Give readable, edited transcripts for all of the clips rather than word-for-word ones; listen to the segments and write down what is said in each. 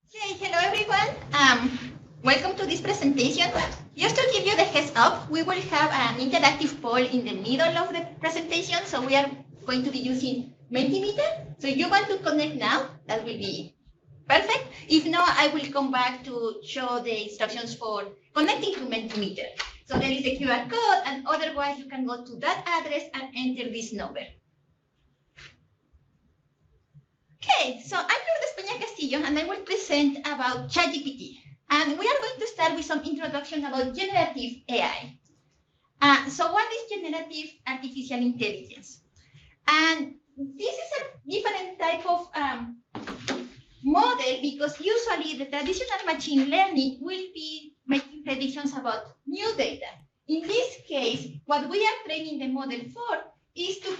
Hey, hello everyone. Welcome to this presentation. Just to give you the heads up, we will have an interactive poll in the middle of the presentation. So we are going to be using Mentimeter. So if you want to connect now, that will be perfect. If not, I will come back to show the instructions for connecting to Mentimeter. So there is a QR code, and otherwise you can go to that address and enter this number. Okay, so I'm Lourdes Peña-Castillo, and I will present about ChatGPT. And we are going to start with some introduction about generative AI. So what is generative artificial intelligence? And this is a different type of model because usually the traditional machine learning will be making predictions about new data. In this case, what we are training the model for is to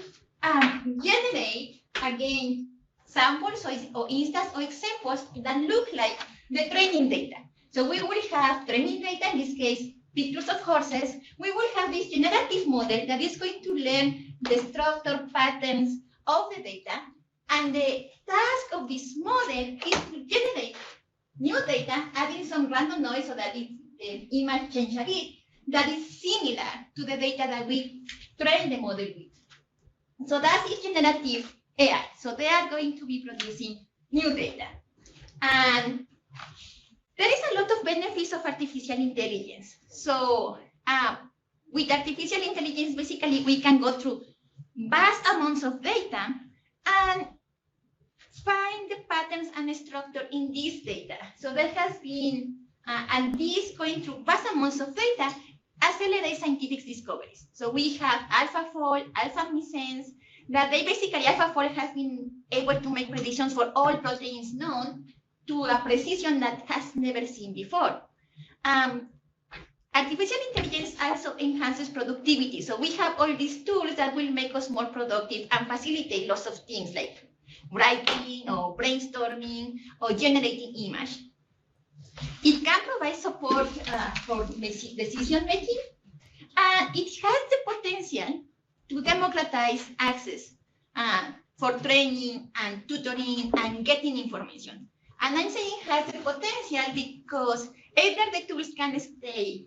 generate, again, samples or instances or examples that look like the training data. So we will have training data, in this case, pictures of horses. We will have this generative model that is going to learn the structure patterns of the data. And the task of this model is to generate new data, adding some random noise so that the image changes a bit, that is similar to the data that we train the model with. So that is generative AI. So they are going to be producing new data. And there is a lot of benefits of artificial intelligence. So with artificial intelligence, basically, we can go through vast amounts of data and find the patterns and structure in this data. So there has been, and this going through vast amounts of data accelerates scientific discoveries. So we have AlphaFold, AlphaMissense, that they basically, AlphaFold has been able to make predictions for all proteins known to a precision that has never seen before. Artificial intelligence also enhances productivity. So we have all these tools that will make us more productive and facilitate lots of things like writing or brainstorming or generating image. It can provide support for decision making, and it has the potential to democratize access for training and tutoring and getting information. And I'm saying has the potential because either the tools can stay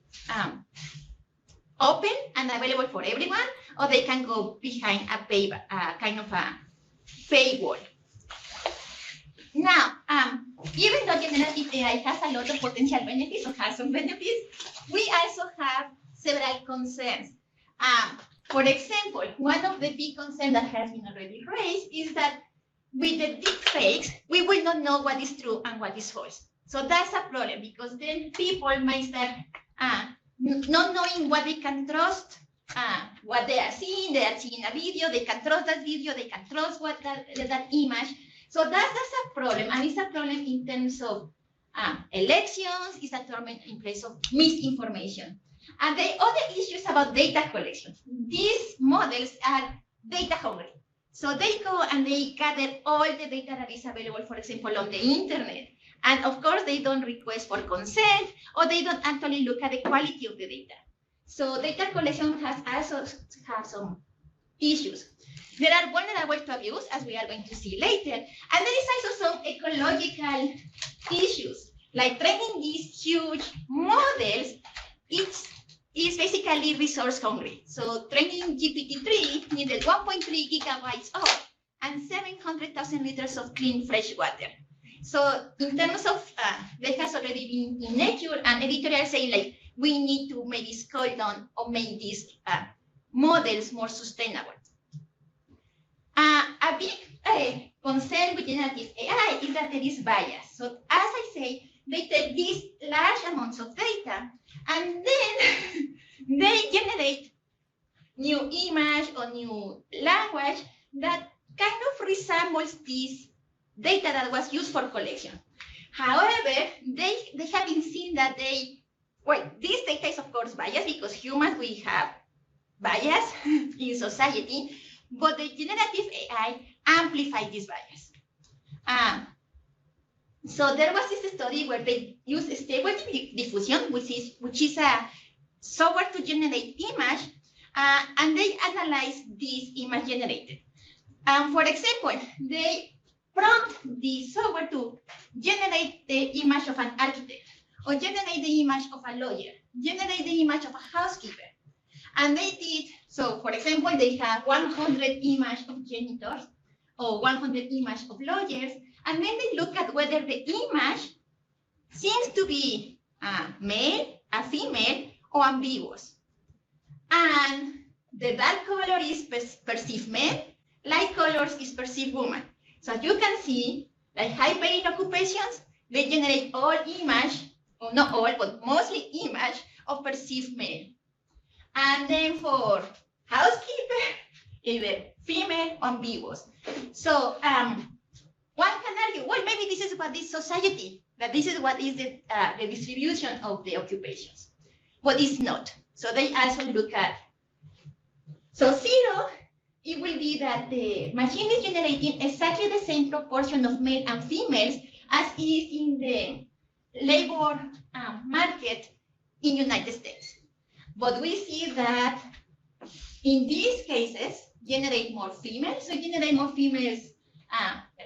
open and available for everyone, or they can go behind a kind of a paywall. Now, even though generative AI has a lot of potential benefits or has some benefits, we also have several concerns. For example, one of the big concerns that has been already raised is that with the deepfakes, we will not know what is true and what is false. So that's a problem because then people might start not knowing what they can trust, what they are seeing a video, they can trust that video, they can trust what that image. So that's a problem, and it's a problem in terms of elections, it's a problem in place of misinformation. And the other issues about data collection. These models are data hungry. So they go and they gather all the data that is available, for example, on the internet. And of course, they don't request for consent, or they don't actually look at the quality of the data. So data collection has also have some issues. There are vulnerable to abuse, as we are going to see later. And there is also some ecological issues, like training these huge models. It's basically resource hungry. So training GPT-3 needed 1.3 gigabytes of and 700,000 liters of clean fresh water. So in terms of, there has already been in Nature and editorial saying like, we need to maybe scale down or make these models more sustainable. A big concern with generative AI is that there is bias. So as I say, they take these large amounts of data and then they generate new image or new language that kind of resembles this data that was used for collection. However, they have been seen that this data is of course biased because humans, we have bias in society, but the generative AI amplifies this bias. So there was this study where they used stable diffusion, which is a software to generate image, and they analyzed this image generated. For example, they prompt the software to generate the image of an architect, or generate the image of a lawyer, generate the image of a housekeeper. And they did, so for example, they have 100 images of janitors, or 100 images of lawyers, and then they look at whether the image seems to be a male, a female, or ambiguous. And the dark color is perceived male, light colors is perceived woman. So you can see, like high-paying occupations, they generate all image, or not all, but mostly image of perceived male. And then for housekeeper, either female or ambiguous. So one can argue, well, maybe this is what is society, that this is what is the distribution of the occupations, but it's not. So they also look at, so 0, it will be that the machine is generating exactly the same proportion of male and females as is in the labor market in United States. But we see that in these cases, generate more females. So generate more females,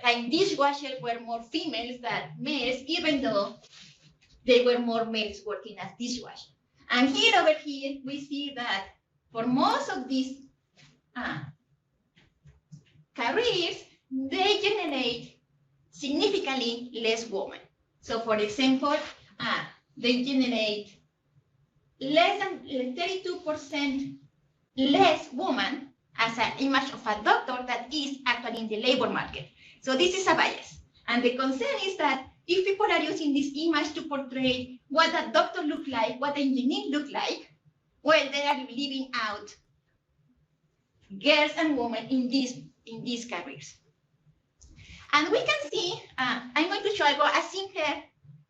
like dishwashers were more females than males, even though they were more males working as dishwashers. And here over here, we see that for most of these careers, they generate significantly less women. So for example, they generate less than 32% less woman as an image of a doctor that is actually in the labor market. So this is a bias. And the concern is that if people are using this image to portray what a doctor look like, what an engineer look like, well, they are leaving out girls and women in these careers. And we can see, I'm going to show you a simpler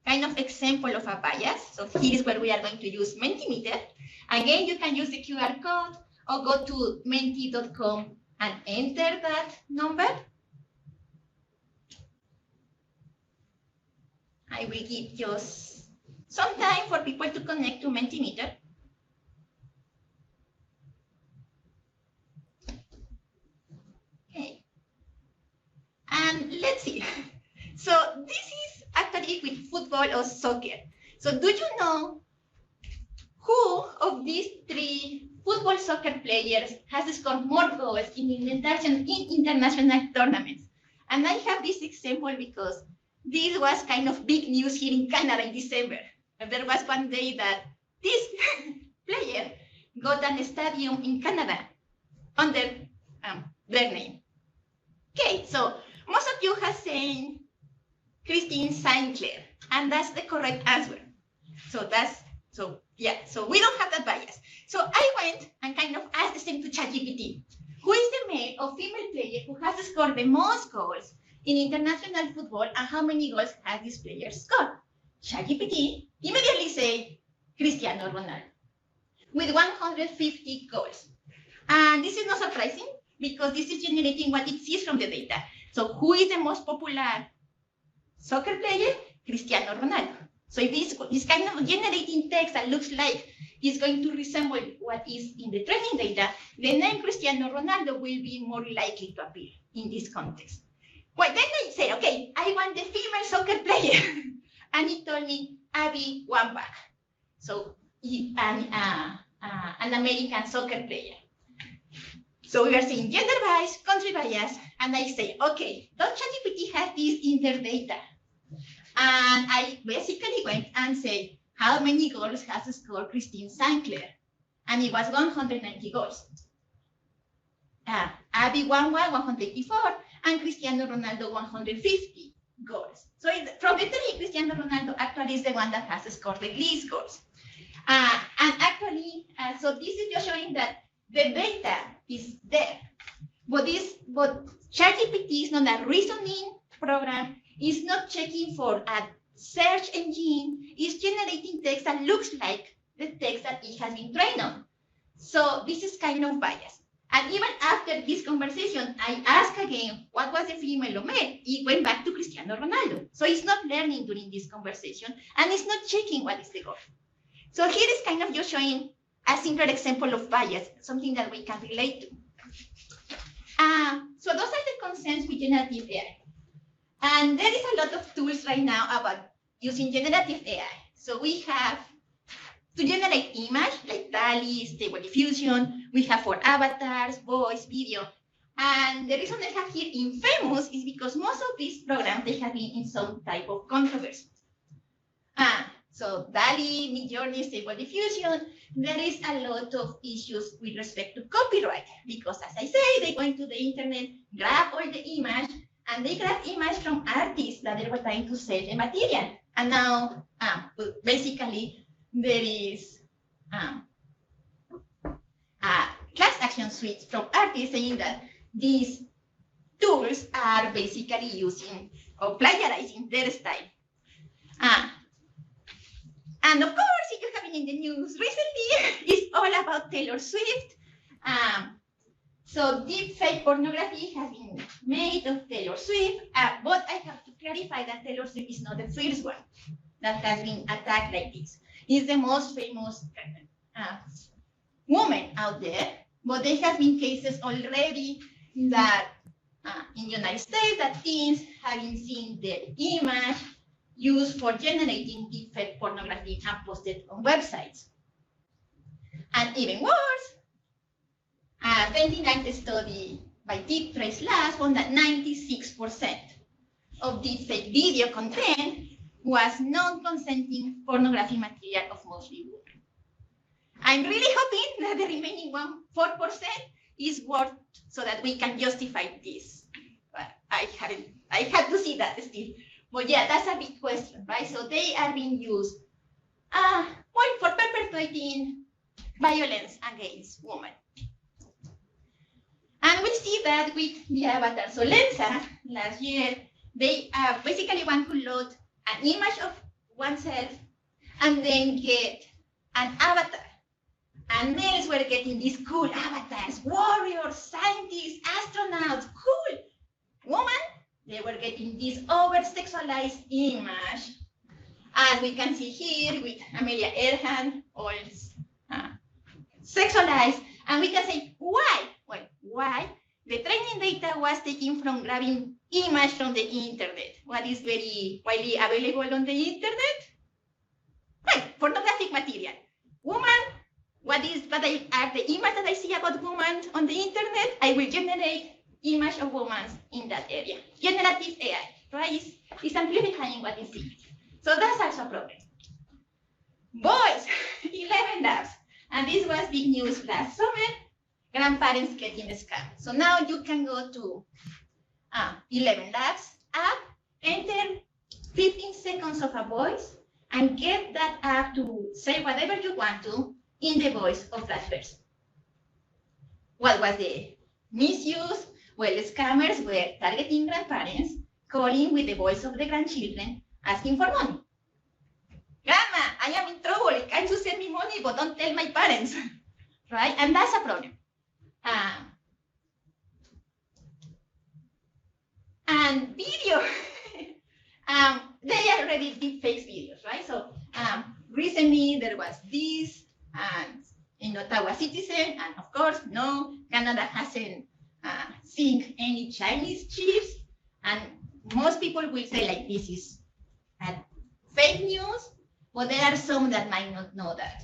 kind of example of a bias. So here is where we are going to use Mentimeter. Again, you can use the QR code or go to menti.com and enter that number. I will give just some time for people to connect to Mentimeter. Okay. And let's see. So this is actually with football or soccer. So do you know who of these 3 football soccer players has scored more goals in international tournaments? And I have this example because this was kind of big news here in Canada in December. And there was one day that this player got a stadium in Canada under their name. Okay, so most of you have seen Christine Sinclair, and that's the correct answer. So so we don't have that bias. So I went and kind of asked the same to ChatGPT. Who is the male or female player who has scored the most goals in international football, and how many goals has this player scored? ChatGPT immediately say Cristiano Ronaldo with 150 goals. And this is not surprising because this is generating what it sees from the data. So who is the most popular soccer player? Cristiano Ronaldo. So if this kind of generating text that looks like it's going to resemble what is in the training data, the name Cristiano Ronaldo will be more likely to appear in this context. Well, then I said, okay, I want the female soccer player. And he told me Abby Wambach. So an American soccer player. So we are seeing gender bias, country bias, and I say, okay, does ChatGPT have this in their data? And I basically went and said, how many goals has scored Christine Sinclair? And it was 190 goals. Abby Wambach, 184, and Cristiano Ronaldo, 150 goals. So from the 3, Cristiano Ronaldo actually is the one that has scored the least goals. And actually, so this is just showing that the data is there. But ChatGPT is not a reasoning program. It's not checking for a search engine. It's generating text that looks like the text that it has been trained on. So this is kind of biased. And even after this conversation, I asked again, what was the female or male? It went back to Cristiano Ronaldo. So it's not learning during this conversation, and it's not checking what is the goal. So here is kind of just showing a simpler example of bias, something that we can relate to. So those are the concerns with generative AI. And there is a lot of tools right now about using generative AI. So we have to generate image, like DALL-E, Stable Diffusion. We have for avatars, voice, video. And the reason I have here infamous is because most of these programs, they have been in some type of controversy. So DALL-E, Midjourney, Stable Diffusion, there is a lot of issues with respect to copyright, because as I say, they go into the internet, grab all the image, and they grab image from artists that they were trying to sell the material. And now, basically, there is class action suits from artists saying that these tools are basically using or plagiarizing their style. And of course, if you have been in the news recently, it's all about Taylor Swift. So deepfake pornography has been made of Taylor Swift, but I have to clarify that Taylor Swift is not the first one that has been attacked like this. It's the most famous woman out there, but there have been cases already that in the United States that teens having seen the image used for generating deepfake pornography and posted on websites. And even worse, a 2019 study by Deep Trace Labs found that 96% of deepfake video content was non-consenting pornography material of mostly women. I'm really hoping that the remaining 4% is worth so that we can justify this. But I had to see that still. But yeah, that's a big question, right? So they are being used for perpetuating violence against women. And we see that with the avatar. So Lensa, last year, they basically want to load an image of oneself and then get an avatar. And males were getting these cool avatars, warriors, scientists, astronauts, cool. Women, they were getting this over-sexualized image, as we can see here with Amelia Earhart, all sexualized. And we can say, why? Well, why? The training data was taken from grabbing image from the internet. What is very widely available on the internet? Well, pornographic material. Woman, what are the image that I see about women on the internet? I will generate image of women in that area. Generative AI, right? It's amplifying what is seen. So that's also a problem. Boys, 11 labs. And this was big news last summer. Grandparents getting scammed. So now you can go to 11 labs app, enter 15 seconds of a voice, and get that app to say whatever you want to in the voice of that person. What was the misuse? Well, scammers were targeting grandparents, calling with the voice of the grandchildren, asking for money. Grandma, I am in trouble. Can't you send me money, but don't tell my parents, right? And that's a problem. And video, they already did fake videos, right? So recently there was this, and in Ottawa Citizen, and of course, no, Canada hasn't seen any Chinese chiefs, and most people will say like this is fake news, but there are some that might not know that.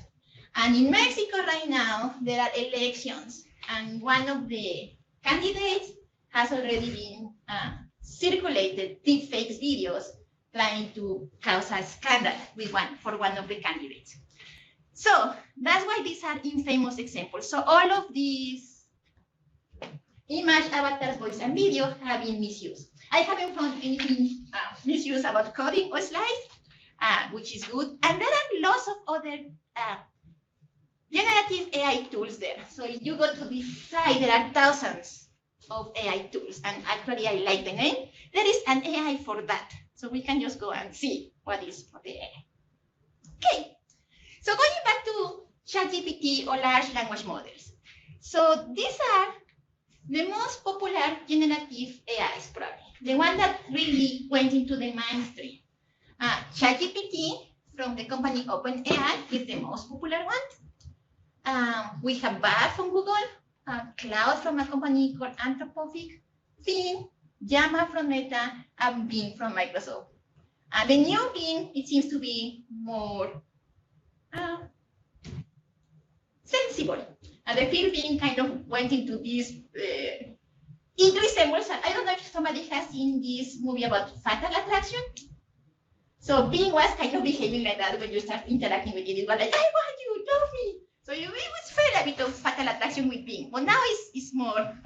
And in Mexico right now, there are elections, and one of the candidates has already been circulated deepfake videos trying to cause a scandal with one of the candidates. So that's why these are infamous examples. So all of these image, avatars, voice, and video have been misused. I haven't found anything misused about coding or slides, which is good. And there are lots of other generative AI tools there. So if you go to this site, there are thousands of AI tools. And actually, I like the name. There is an AI for that. So we can just go and see what is for the AI. Okay. So going back to ChatGPT or large language models. So these are the most popular generative AIs, probably. The one that really went into the mainstream. ChatGPT from the company OpenAI is the most popular one. We have Bard from Google, Cloud from a company called Anthropic, Finn, Llama from Meta, and Bing from Microsoft. The new Bing, it seems to be more sensible. And the field Bing kind of went into this it resembles, I don't know if somebody has seen this movie about Fatal Attraction. So Bing was kind of behaving like that when you start interacting with it. It was like, I want you, love me. So it was felt a bit of Fatal Attraction with Bing. But now it's more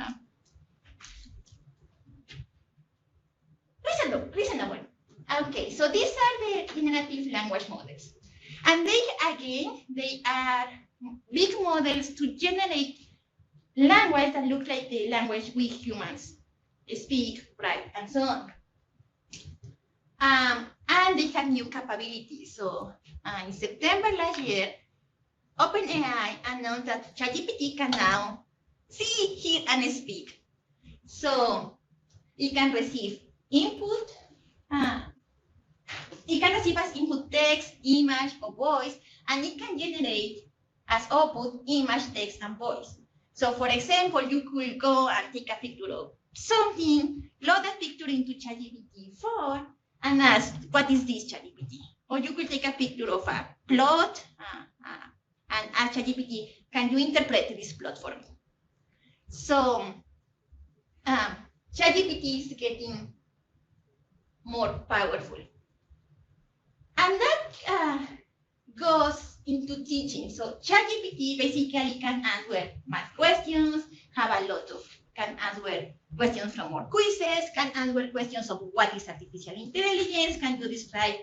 reasonable. Okay, so these are the generative language models. And they are big models to generate language that look like the language we humans speak, write, and so on. And they have new capabilities. So in September last year, OpenAI announced that ChatGPT can now see, hear, and speak. So it can receive input. It can receive as input text, image, or voice, and it can generate as output image, text, and voice. So for example, you could go and take a picture of something, load that picture into ChatGPT-4, and ask, what is this ChatGPT? Or you could take a picture of a plot and ask ChatGPT, can you interpret this plot for me? So ChatGPT is getting more powerful. And that goes into teaching. So ChatGPT basically can answer math questions, can answer questions from more quizzes, can answer questions of what is artificial intelligence, can you describe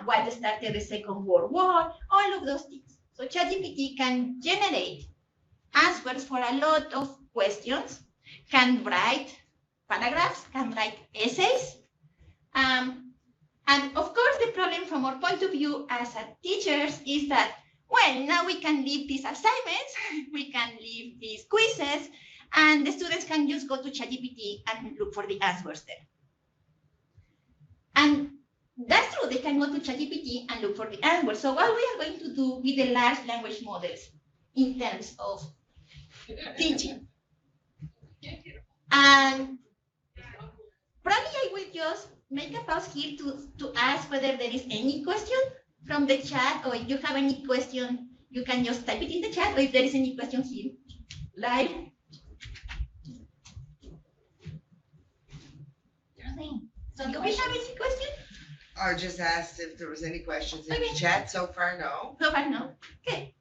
what started the Second World War, all of those things. So ChatGPT can generate answers for a lot of questions, can write paragraphs, can write essays. And of course, the problem from our point of view as teachers is that, well, now we can leave these assignments, we can leave these quizzes, and the students can just go to ChatGPT and look for the answers there. And that's true, they can go to ChatGPT and look for the answers. So what we are going to do with the large language models in terms of teaching. And probably I will just make a pause here to ask whether there is any question from the chat, or if you have any question, you can just type it in the chat, or if there is any question here live. So do we have any question? I just asked if there was any questions in the chat. So far, no. So far, no. Okay.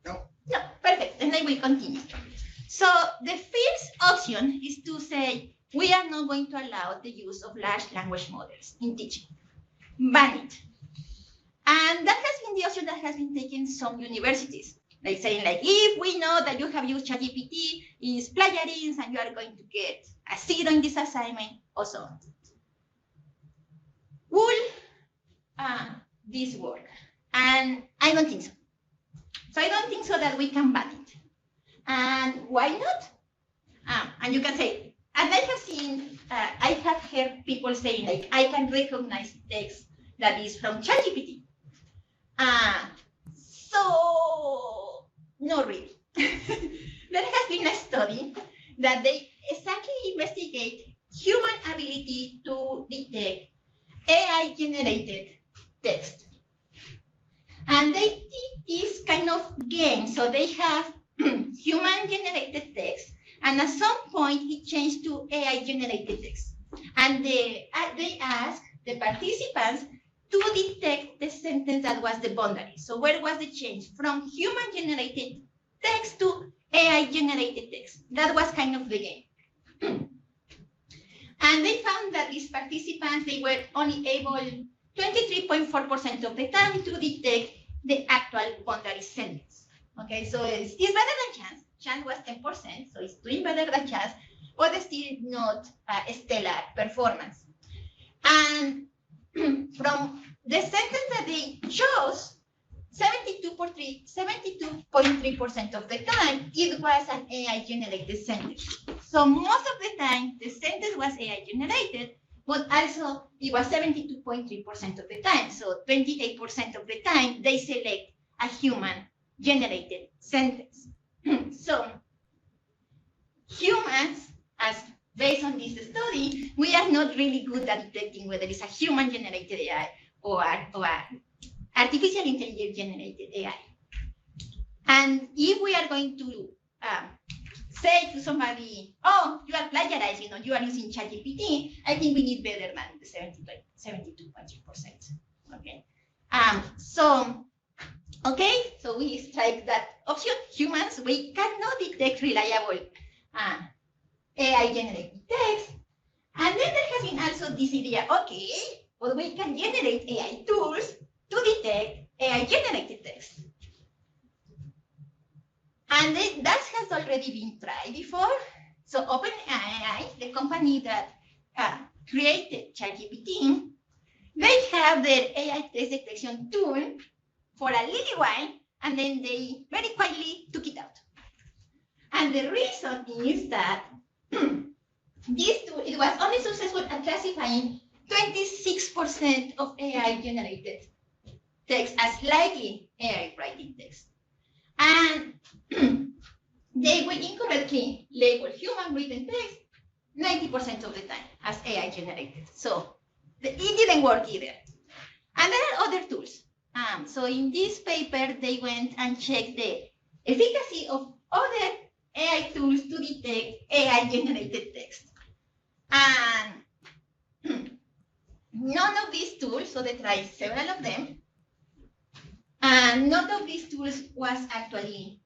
No. No, perfect. Then I will continue. So the first option is to say, we are not going to allow the use of large language models in teaching. Ban it. And that has been the option that has been taken some universities. Like saying, like, if we know that you have used ChatGPT, it's plagiarism, and you are going to get a 0 in this assignment, or so on. Will this work? And I don't think so. So I don't think so that we can ban it. And why not? And you can say, and I have seen, I have heard people saying, like, I can recognize text that is from ChatGPT. So, not really. There has been a study that they exactly investigate human ability to detect AI-generated text. And they did this kind of game. So they have human-generated text, and at some point it changed to AI-generated text. And they asked the participants to detect the sentence that was the boundary. So where was the change from human-generated text to AI-generated text? That was kind of the game. And they found that these participants, they were only able 23.4% of the time to detect the actual boundary sentence. Okay, so it's better than chance. Chance was 10%, so it's doing better than chance, but it's still not a stellar performance. And from the sentence that they chose, 72.3% of the time, it was an AI-generated sentence. So most of the time, the sentence was AI-generated, but also it was 72.3% of the time. So 28% of the time, they select a human-generated sentence. So humans, as based on this study, we are not really good at detecting whether it's a human-generated AI or artificial intelligence-generated AI. And if we are going to say to somebody, oh, you are plagiarizing or you are using ChatGPT, I think we need better than the 72.3%. Okay. So we strike that option. Humans, we cannot detect reliable AI-generated text. And then there has been also this idea, okay, well, we can generate AI tools to detect AI-generated text. And that has already been tried before. So OpenAI, the company that created ChatGPT, they have their AI text detection tool for a little while, and then they very quietly took it out. And the reason is that this tool, it was only successful at classifying 26% of AI-generated text as likely AI-writing text. And they will incorrectly label human-written text 90% of the time as AI-generated. So it didn't work either. And there are other tools. So in this paper, they went and checked the efficacy of other AI tools to detect AI-generated text. And none of these tools, so they tried several of them, and none of these tools was actually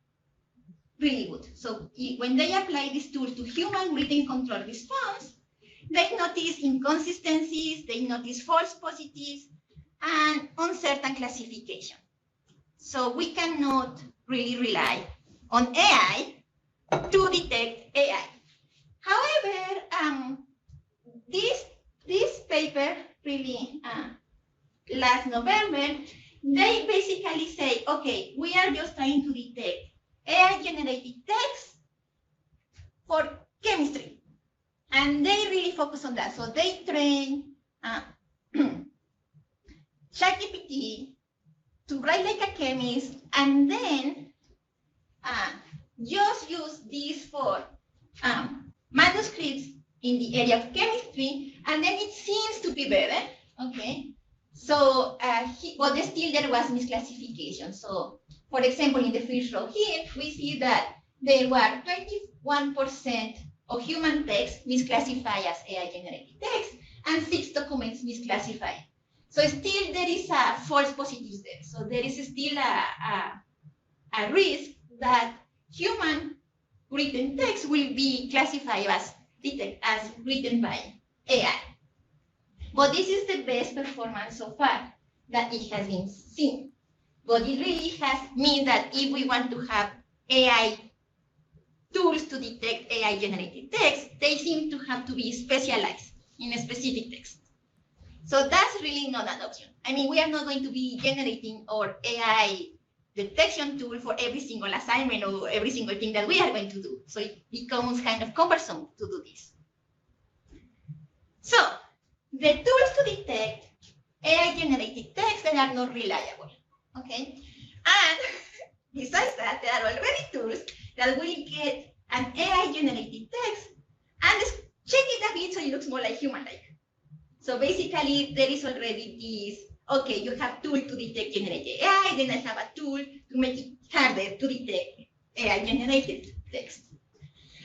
really good. So when they apply this tool to human written control response, they notice inconsistencies, they notice false positives, and uncertain classification. So we cannot really rely on AI to detect AI. However, this paper really last November, they basically say, okay, we are just trying to detect AI-generated text for chemistry. And they really focus on that. So they train ChatGPT to write like a chemist, and then just use this for manuscripts in the area of chemistry, and then it seems to be better, okay? So, but still there was misclassification. So, for example, in the first row here, we see that there were 21% of human text misclassified as AI-generated text, and 6 documents misclassified. So still there is a false positives there. So there is still a risk that human written text will be classified as written by AI. But this is the best performance so far that it has been seen. But it really has mean that if we want to have AI tools to detect AI-generated text, they seem to have to be specialized in a specific text. So that's really not an option. I mean, we are not going to be generating our AI detection tool for every single assignment or every single thing that we are going to do. So it becomes kind of cumbersome to do this. So the tools to detect AI-generated text that are not reliable, okay? And besides that, there are already tools that will get an AI-generated text and check it a bit so it looks more like human-like. So basically, there is already this, okay, you have tool to detect generated AI, then I have a tool to make it harder to detect AI-generated text.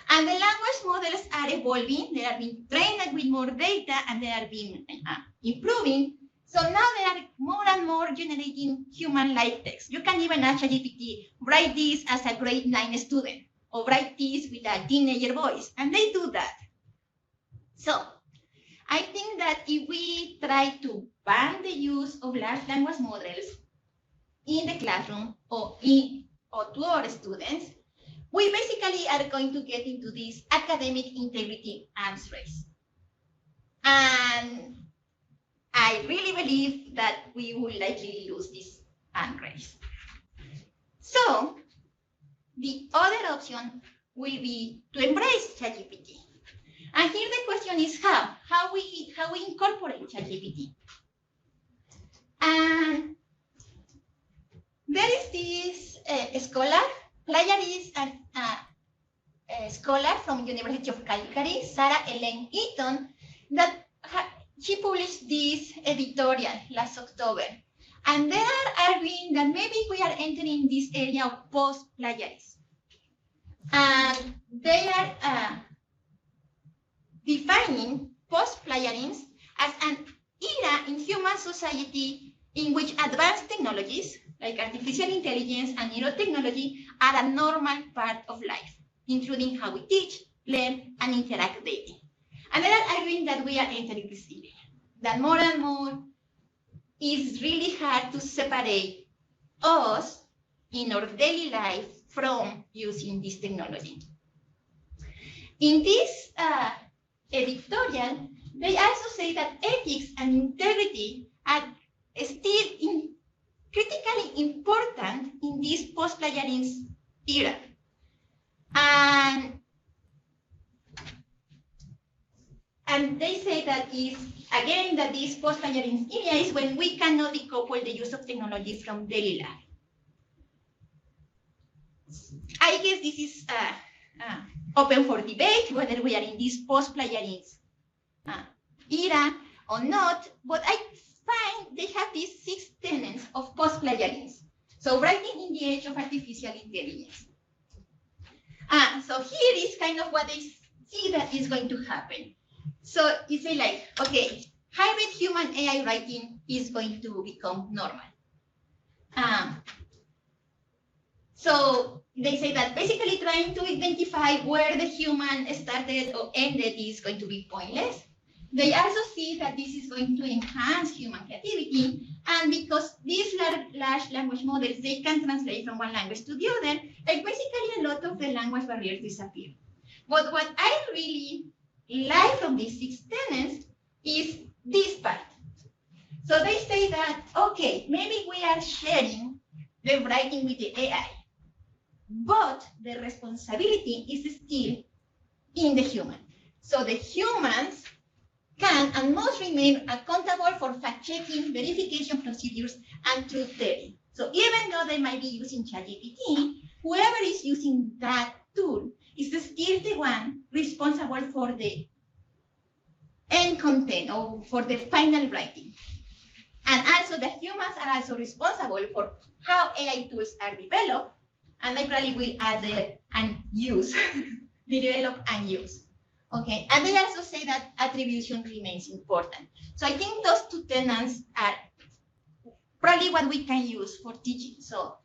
And the language models are evolving. They are being trained with more data, and they are being improving. So now they are more and more generating human-like text. You can even ask ChatGPT, write this as a grade 9 student, or write this with a teenager voice, and they do that. So I think that if we try to ban the use of large language models in the classroom or to our students, we basically are going to get into this academic integrity arms race. And I really believe that we will likely lose this arms race. So the other option will be to embrace ChatGPT. And here the question is how we incorporate ChatGPT. And there is this scholar, plagiarist and scholar from University of Calgary, Sarah Elaine Eaton, that she published this editorial last October. And they are arguing that maybe we are entering this area of post-plagiarism. And they are defining post-plagiarism as an era in human society in which advanced technologies like artificial intelligence and neurotechnology are a normal part of life, including how we teach, learn, and interact daily. And they are arguing that we are entering this area, that more and more it's really hard to separate us in our daily life from using this technology. In this editorial, they also say that ethics and integrity are still critically important in this post-plagiarism era. And they say that that this post-plagiarism area is when we cannot decouple the use of technology from daily life. I guess this is open for debate, whether we are in this post-plagiarism era or not, but I find they have these 6 tenets of post-plagiarism. So writing in the age of artificial intelligence. So here is kind of what they see that is going to happen. So you say like, okay, hybrid human AI writing is going to become normal. So they say that basically trying to identify where the human started or ended is going to be pointless. They also see that this is going to enhance human creativity, and because these large language models, they can translate from one language to the other, like basically a lot of the language barriers disappear. But what I really like from these 6 tenets is this part. So they say that, okay, maybe we are sharing the writing with the AI, but the responsibility is still in the human. So the humans can and must remain accountable for fact-checking, verification procedures, and truth-telling. So even though they might be using ChatGPT, whoever is using that tool is still the one responsible for the end content or for the final writing. And also the humans are also responsible for how AI tools are developed, and I probably will add there and use, develop and use. Okay, and they also say that attribution remains important. So I think those 2 tenets are probably what we can use for teaching. So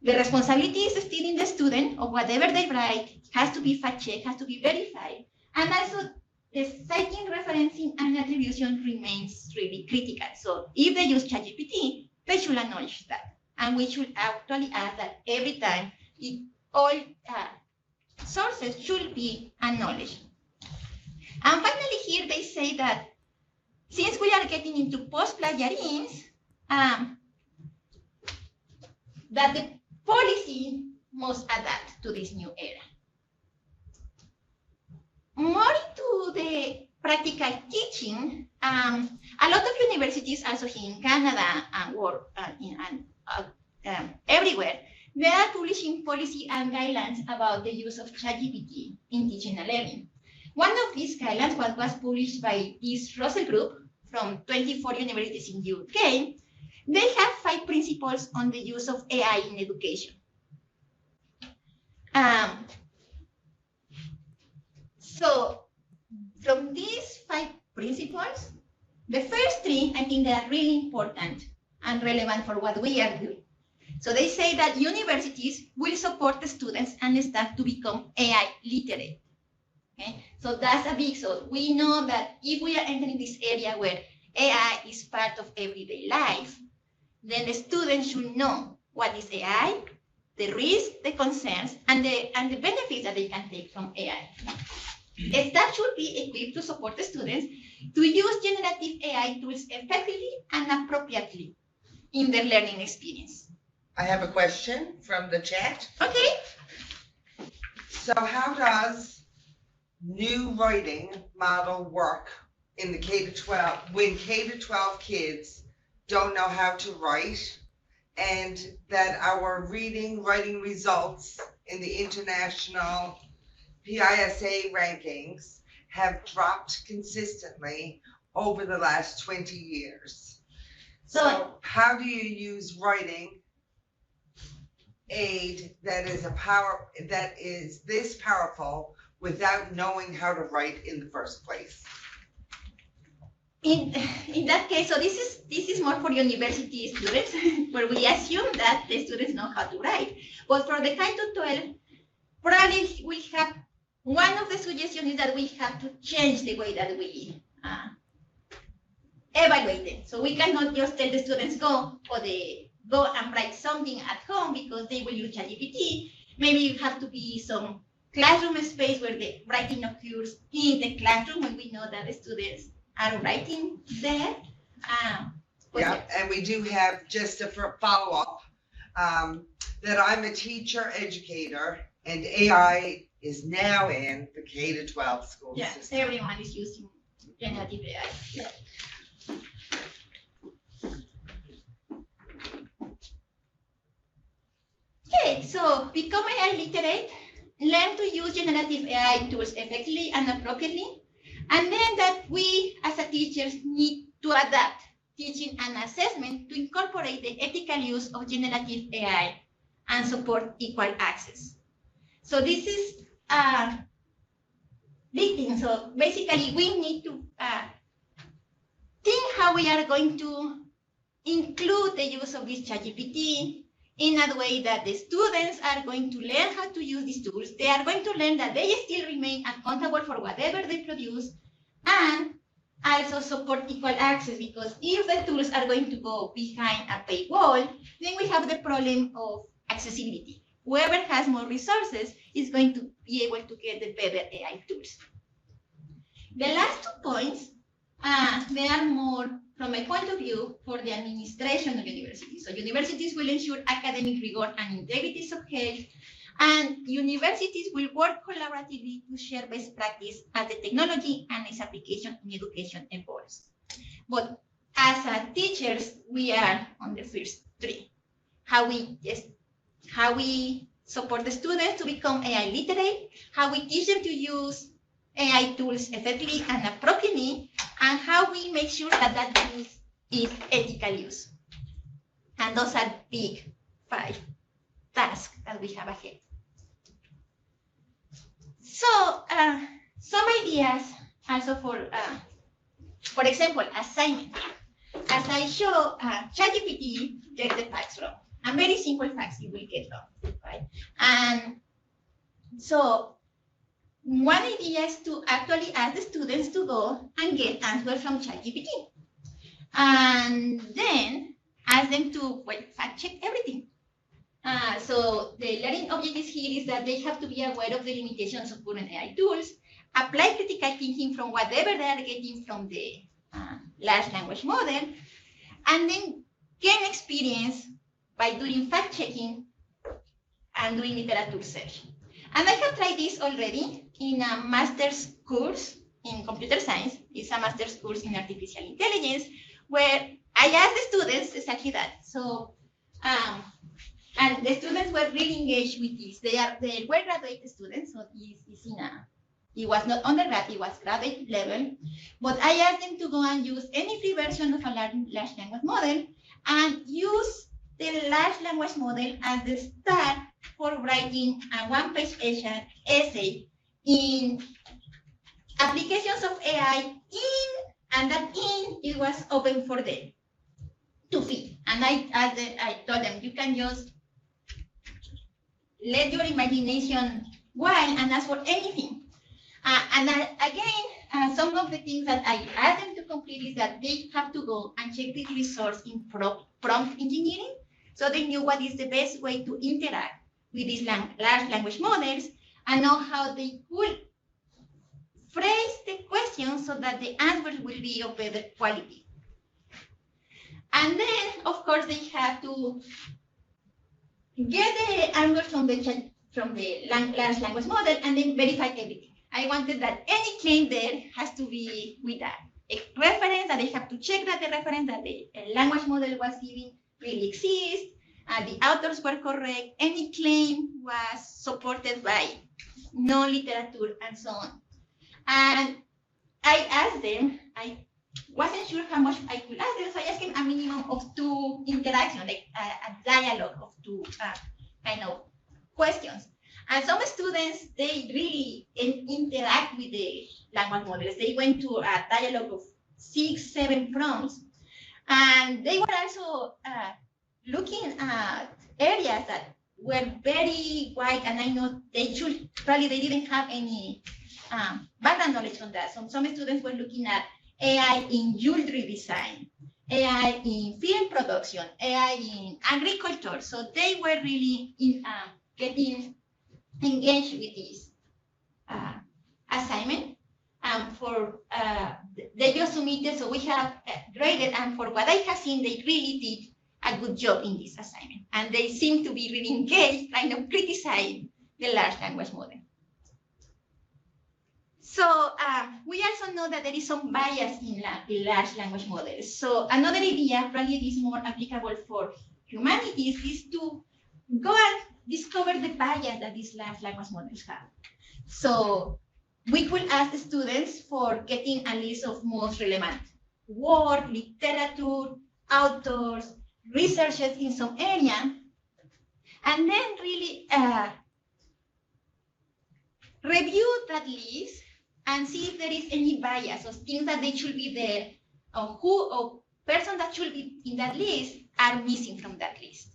the responsibility is still in the student, or whatever they write has to be fact-checked, has to be verified. And also the citing, referencing, and attribution remains really critical. So if they use ChatGPT, they should acknowledge that. And we should actually add that every time all sources should be acknowledged. And finally here they say that since we are getting into post-plagiarism, that the policy must adapt to this new era. More into the practical teaching, a lot of universities also here in Canada and everywhere, they are publishing policy and guidelines about the use of ChatGPT in teaching and learning. One of these guidelines was published by this Russell Group from 24 universities in the UK. They have 5 principles on the use of AI in education. So from these 5 principles, the first 3, I think they are really important and relevant for what we are doing. So they say that universities will support the students and the staff to become AI literate. Okay, so that's a big, so we know that if we are entering this area where AI is part of everyday life, then the students should know what is AI, the risks, the concerns, and the benefits that they can take from AI. The staff should be equipped to support the students to use generative AI tools effectively and appropriately in their learning experience. I have a question from the chat. Okay. So how does new writing model work in the K-12 when K-12 kids don't know how to write and that our reading, writing results in the international PISA rankings have dropped consistently over the last 20 years. So how do you use writing aid that is this powerful without knowing how to write in the first place? In that case, so this is more for university students, where we assume that the students know how to write. But for the K-12, probably we have, one of the suggestions is that we have to change the way that we evaluate them. So we cannot just tell the students go and write something at home because they will use ChatGPT. Maybe you have to be some classroom space where the writing occurs in the classroom when we know that the students are writing there. Yeah, and we do have, just a follow-up, that I'm a teacher educator and AI is now in the K-12 school Yes, system. everyone is using generative AI. Yeah. Okay, so become AI literate, learn to use generative AI tools effectively and appropriately, and then that we as a teachers need to adapt teaching and assessment to incorporate the ethical use of generative AI and support equal access. So this is a big thing. So basically we need to think how we are going to include the use of this ChatGPT in a way that the students are going to learn how to use these tools. They are going to learn that they still remain accountable for whatever they produce, and also support equal access, because if the tools are going to go behind a paywall, then we have the problem of accessibility. Whoever has more resources is going to be able to get the better AI tools. The last 2 points, they are more from a point of view for the administration of universities. So universities will ensure academic rigor and integrity of health, and universities will work collaboratively to share best practice as the technology and its application in education evolves. But as teachers, we are on the first 3. How we support the students to become AI literate, how we teach them to use AI tools effectively and appropriately, and how we make sure that that use is ethical use. And those are big 5 tasks that we have ahead. So some ideas also for example, assignment. As I show, ChatGPT gets the facts wrong, and very simple facts it will get wrong, right? And so one idea is to actually ask the students to go and get answers from ChatGPT, and then ask them to fact check everything. So the learning objective here is that they have to be aware of the limitations of current AI tools, apply critical thinking from whatever they are getting from the large language model, and then gain experience by doing fact checking and doing literature search. And I have tried this already in a master's course in computer science. It's a master's course in artificial intelligence, where I asked the students exactly that. So, and the students were really engaged with this. They were graduate students, so it was not undergrad, it was graduate level. But I asked them to go and use any free version of a large language model and use the large language model as the start for writing a one-page essay in applications of AI and that it was open for them to feed. And I told them, you can just let your imagination wild and ask for anything. Again, some of the things that I asked them to complete is that they have to go and check the resource in prompt engineering, so they knew what is the best way to interact with these large language models and know how they could phrase the question so that the answers will be of better quality. And then, of course, they have to get the answers from the large language model and then verify everything. I wanted that any claim there has to be with a reference, that they have to check that the reference that the language model was giving really exists, The authors were correct. Any claim was supported by no literature and so on. And I asked them, I wasn't sure how much I could ask them, so I asked them a minimum of 2 interactions, like a dialogue of 2 kind of questions. And some students, they really interact with the language models. They went to a dialogue of 6, 7 prompts, and they were also looking at areas that were very wide, and I know they didn't have any background knowledge on that. Some students were looking at AI in jewelry design, AI in film production, AI in agriculture. So they were really getting engaged with this assignment. They just submitted, so we have graded, and for what I have seen, they really did a good job in this assignment. And they seem to be really engaged, kind of criticizing the large language model. So we also know that there is some bias in large language models. So another idea, probably it is more applicable for humanities, is to go and discover the bias that these large language models have. So we could ask the students for getting a list of most relevant work, literature, authors, researchers in some area, and then really review that list and see if there is any bias or things that they should be there, or person that should be in that list are missing from that list.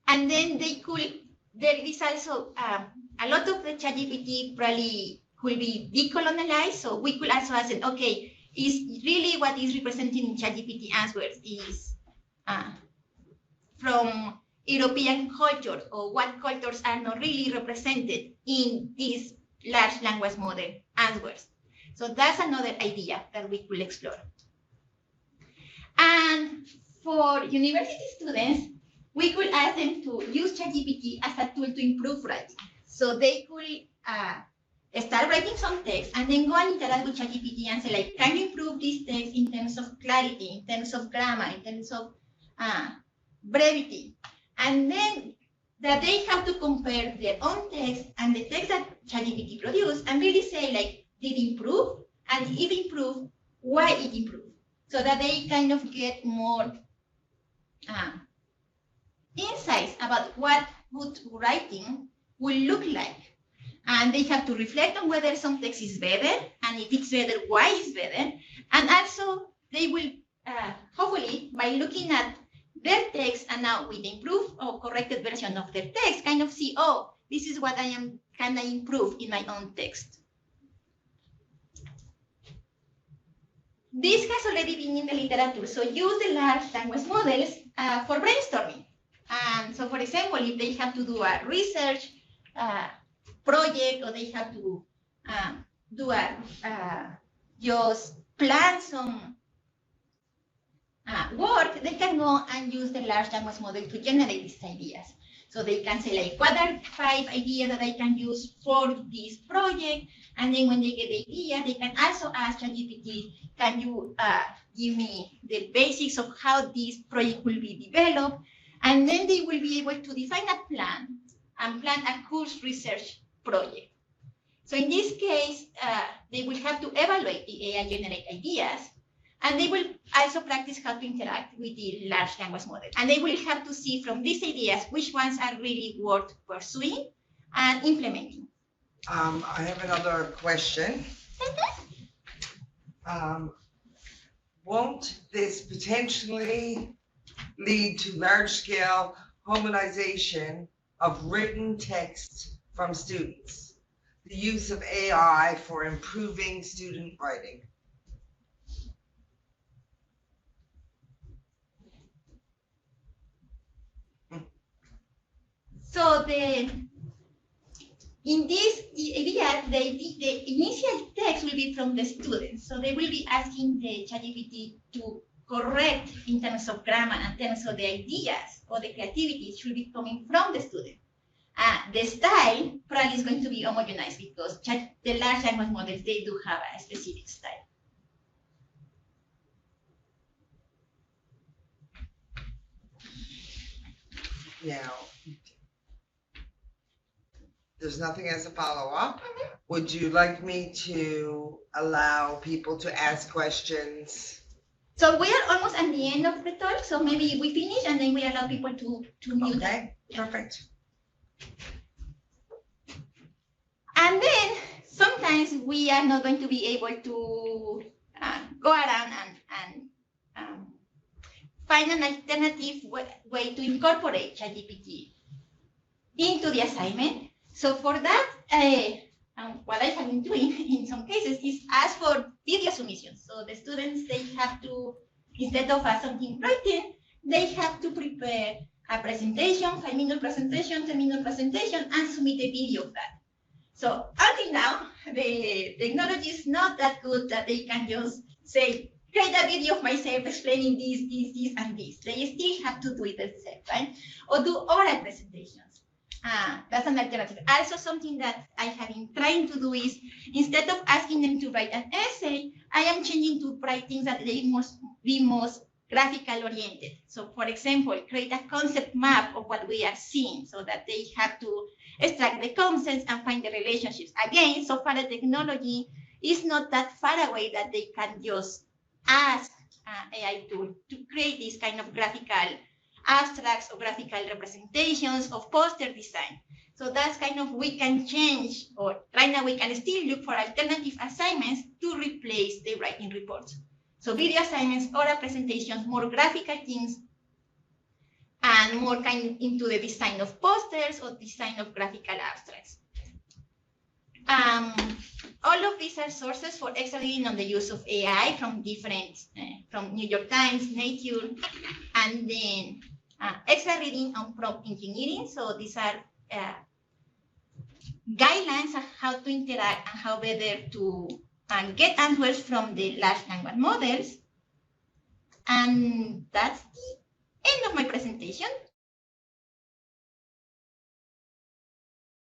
And then there is also a lot of the ChatGPT probably will be decolonialized. So we could also ask it, okay, is really what is represented in ChatGPT answers is from European cultures, or what cultures are not really represented in these large language model answers. So that's another idea that we could explore. And for university students, we could ask them to use ChatGPT as a tool to improve writing. So they could start writing some text and then go and interact with ChatGPT and say, like, can you improve this text in terms of clarity, in terms of grammar, in terms of brevity? And then that they have to compare their own text and the text that ChatGPT produced and really say, like, did it improve? And if it improved, why it improved? So that they kind of get more insights about what good writing will look like. And they have to reflect on whether some text is better, and if it's better, why it's better. And also, they will, hopefully, by looking at their text and now with the improved or corrected version of their text, kind of see, oh, this is what can I improve in my own text. This has already been in the literature, so use the large language models for brainstorming. So, for example, if they have to do a research project, or they have to do just plan some work, they can go and use the large language model to generate these ideas. So they can say, like, what are 5 ideas that I can use for this project? And then when they get the idea, they can also ask ChatGPT, can you give me the basics of how this project will be developed? And then they will be able to define a plan and plan a course research project. So in this case, they will have to evaluate the AI generate ideas, and they will also practice how to interact with the large language model. And they will have to see from these ideas which ones are really worth pursuing and implementing. I have another question. Won't this potentially lead to large-scale homogenization of written text from students? The use of AI for improving student writing. So in this idea, the initial text will be from the students. So they will be asking the ChatGPT to correct in terms of grammar, in terms of the ideas or the creativity should be coming from the student. The style probably is going to be homogenized because the large language models, they do have a specific style. Now, there's nothing as a follow-up. Would you like me to allow people to ask questions? So we are almost at the end of the talk, so maybe we finish and then we allow people to mute. Okay, perfect. And then sometimes we are not going to be able to go around and find an alternative way to incorporate ChatGPT into the assignment. So for that, what I have been doing in some cases is ask for video submissions. So the students, they have to, instead of something written, they have to prepare a presentation, 5-minute presentation, 10-minute presentation, and submit a video of that. So until now, the technology is not that good that they can just say, create a video of myself explaining this, and this. They still have to do it themselves, right? Or do oral presentations. That's an alternative. Also, something that I have been trying to do is, instead of asking them to write an essay, I am changing to write things that they must be most graphical oriented. So for example, create a concept map of what we are seeing so that they have to extract the concepts and find the relationships. Again, so far the technology is not that far away that they can just ask AI tool to create this kind of graphical abstracts or graphical representations of poster design. So that's kind of, we can change, or right now we can still look for alternative assignments to replace the writing reports. So video assignments, oral presentations, more graphical things, and more kind of into the design of posters or design of graphical abstracts. All of these are sources for extra reading on the use of AI from different, from New York Times, Nature, and then extra reading on prompt engineering. So these are guidelines on how to interact and how better to get answers from the large language models. And that's the end of my presentation.